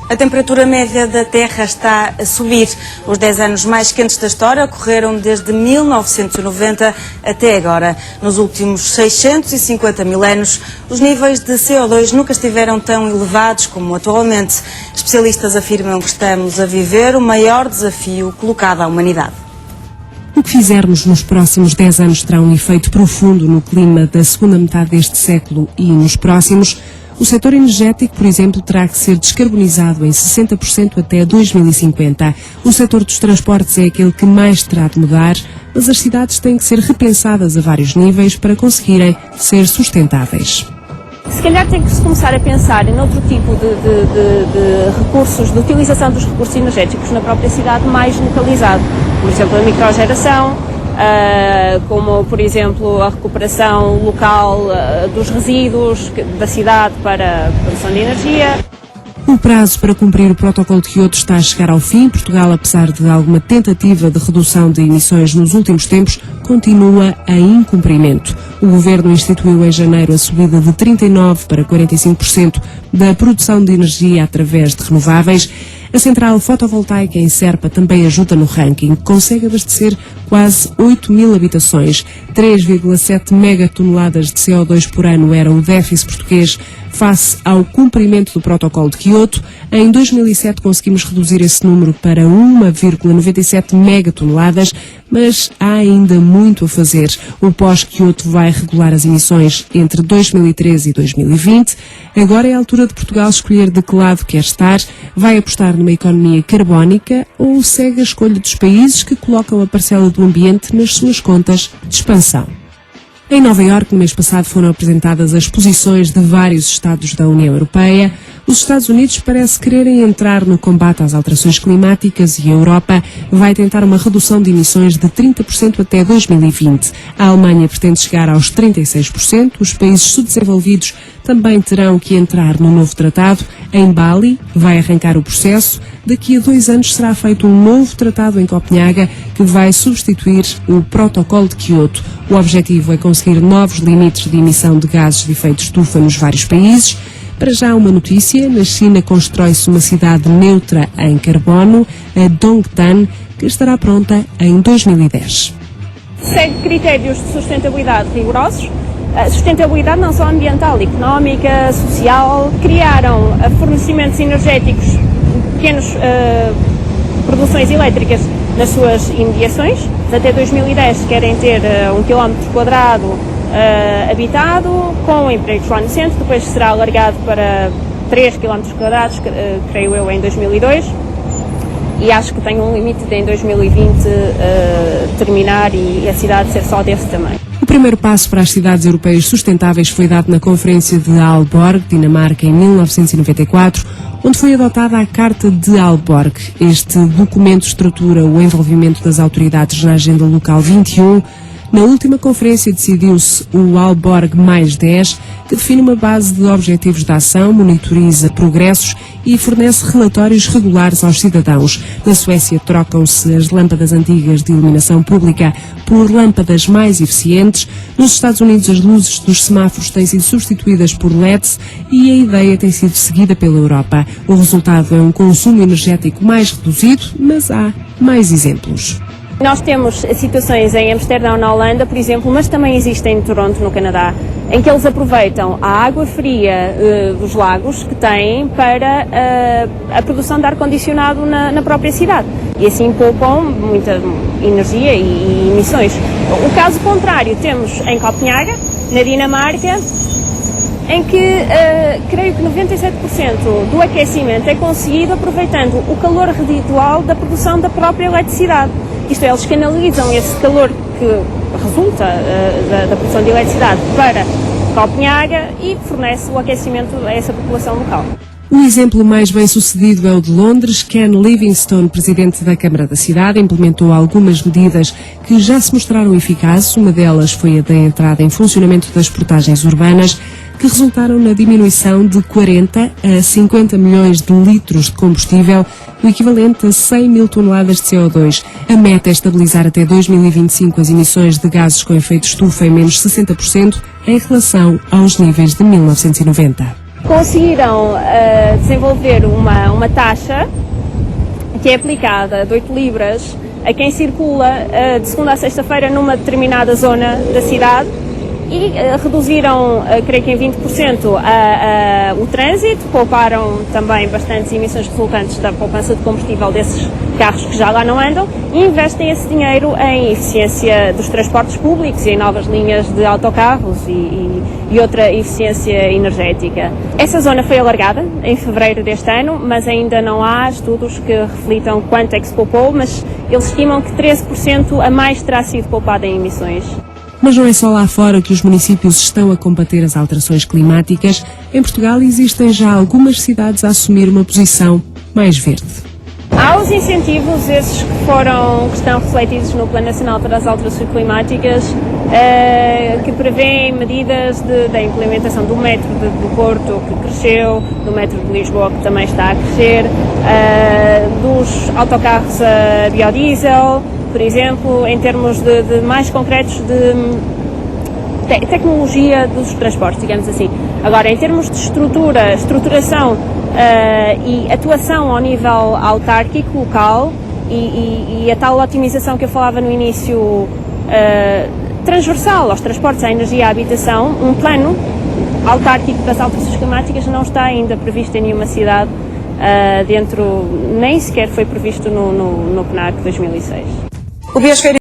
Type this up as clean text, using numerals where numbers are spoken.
A temperatura média da Terra está a subir. Os 10 anos mais quentes da história ocorreram desde 1990 até agora. Nos últimos 650 mil anos, os níveis de CO2 nunca estiveram tão elevados como atualmente. Especialistas afirmam que estamos a viver o maior desafio colocado à humanidade. O que fizermos nos próximos 10 anos terá um efeito profundo no clima da segunda metade deste século e nos próximos. O setor energético, por exemplo, terá que ser descarbonizado em 60% até 2050. O setor dos transportes é aquele que mais terá de mudar, mas as cidades têm que ser repensadas a vários níveis para conseguirem ser sustentáveis. Se calhar tem que se começar a pensar em outro tipo de recursos, de utilização dos recursos energéticos na própria cidade mais localizado. Por exemplo, a microgeração, como, por exemplo, a recuperação local dos resíduos da cidade para a produção de energia. O prazo para cumprir o protocolo de Kyoto está a chegar ao fim. Portugal, apesar de alguma tentativa de redução de emissões nos últimos tempos, continua em incumprimento. O Governo instituiu em janeiro a subida de 39% para 45% da produção de energia através de renováveis. A central fotovoltaica em Serpa também ajuda no ranking. Consegue abastecer quase 8 mil habitações. 3,7 megatoneladas de CO2 por ano era o déficit português face ao cumprimento do protocolo de Kyoto. Em 2007 conseguimos reduzir esse número para 1,97 megatoneladas, mas há ainda muito a fazer. O pós-Kyoto vai regular as emissões entre 2013 e 2020. Agora é a altura de Portugal escolher de que lado quer estar. Vai apostar numa economia carbónica ou segue a escolha dos países que colocam a parcela do ambiente nas suas contas de expansão? Em Nova Iorque, no mês passado, foram apresentadas as posições de vários Estados da União Europeia. Os Estados Unidos parece quererem entrar no combate às alterações climáticas e a Europa vai tentar uma redução de emissões de 30% até 2020. A Alemanha pretende chegar aos 36%. Os países subdesenvolvidos também terão que entrar no novo tratado. Em Bali vai arrancar o processo. Daqui a 2 anos será feito um novo tratado em Copenhaga que vai substituir o protocolo de Kyoto. O objetivo é conseguir novos limites de emissão de gases de efeito estufa nos vários países. Para já uma notícia, na China constrói-se uma cidade neutra em carbono, a Dongtan, que estará pronta em 2010. Segue critérios de sustentabilidade rigorosos. Sustentabilidade não só ambiental, económica, social. Criaram fornecimentos energéticos, pequenas produções elétricas nas suas imediações. Até 2010 querem ter 1 km² habitado, com empregos lá no centro, depois será alargado para 3 km², creio eu, em 2002. E acho que tem um limite de em 2020 terminar e a cidade ser só desse tamanho. O primeiro passo para as cidades europeias sustentáveis foi dado na Conferência de Aalborg, Dinamarca, em 1994, onde foi adotada a Carta de Aalborg. Este documento estrutura o envolvimento das autoridades na Agenda Local 21. Na última conferência decidiu-se o Aalborg +10, que define uma base de objetivos de ação, monitoriza progressos e fornece relatórios regulares aos cidadãos. Na Suécia trocam-se as lâmpadas antigas de iluminação pública por lâmpadas mais eficientes. Nos Estados Unidos as luzes dos semáforos têm sido substituídas por LEDs e a ideia tem sido seguida pela Europa. O resultado é um consumo energético mais reduzido, mas há mais exemplos. Nós temos situações em Amsterdão, na Holanda, por exemplo, mas também existem em Toronto, no Canadá, em que eles aproveitam a água fria dos lagos que têm para a produção de ar-condicionado na própria cidade. E assim poupam muita energia e emissões. O caso contrário temos em Copenhaga, na Dinamarca, em que creio que 97% do aquecimento é conseguido aproveitando o calor residual da produção da própria eletricidade. Isto é, eles canalizam esse calor que resulta da produção de eletricidade para Copenhaga e fornece o aquecimento a essa população local. O exemplo mais bem sucedido é o de Londres. Ken Livingstone, presidente da Câmara da cidade, implementou algumas medidas que já se mostraram eficazes. Uma delas foi a da entrada em funcionamento das portagens urbanas, que resultaram na diminuição de 40 a 50 milhões de litros de combustível, o equivalente a 100 mil toneladas de CO2. A meta é estabilizar até 2025 as emissões de gases com efeito estufa em menos 60% em relação aos níveis de 1990. Conseguiram desenvolver uma taxa que é aplicada de 8 libras a quem circula de segunda a sexta-feira numa determinada zona da cidade e reduziram, creio que em 20%, o trânsito, pouparam também bastantes emissões resultantes da poupança de combustível desses carros que já lá não andam e investem esse dinheiro em eficiência dos transportes públicos e em novas linhas de autocarros e outra eficiência energética. Essa zona foi alargada em fevereiro deste ano, mas ainda não há estudos que reflitam quanto é que se poupou, mas eles estimam que 13% a mais terá sido poupado em emissões. Mas não é só lá fora que os municípios estão a combater as alterações climáticas. Em Portugal existem já algumas cidades a assumir uma posição mais verde. Há os incentivos, esses que estão refletidos no Plano Nacional para as Alterações Climáticas, que prevêem medidas da implementação do metro do Porto, que cresceu, do metro de Lisboa, que também está a crescer, dos autocarros a biodiesel, por exemplo, em termos de mais concretos de tecnologia dos transportes, digamos assim. Agora, em termos de estruturação e atuação ao nível autárquico, local, e a tal otimização que eu falava no início, transversal aos transportes, à energia e à habitação, um plano autárquico das alterações climáticas não está ainda previsto em nenhuma cidade, nem sequer foi previsto no PNAC 2006. O Biosfera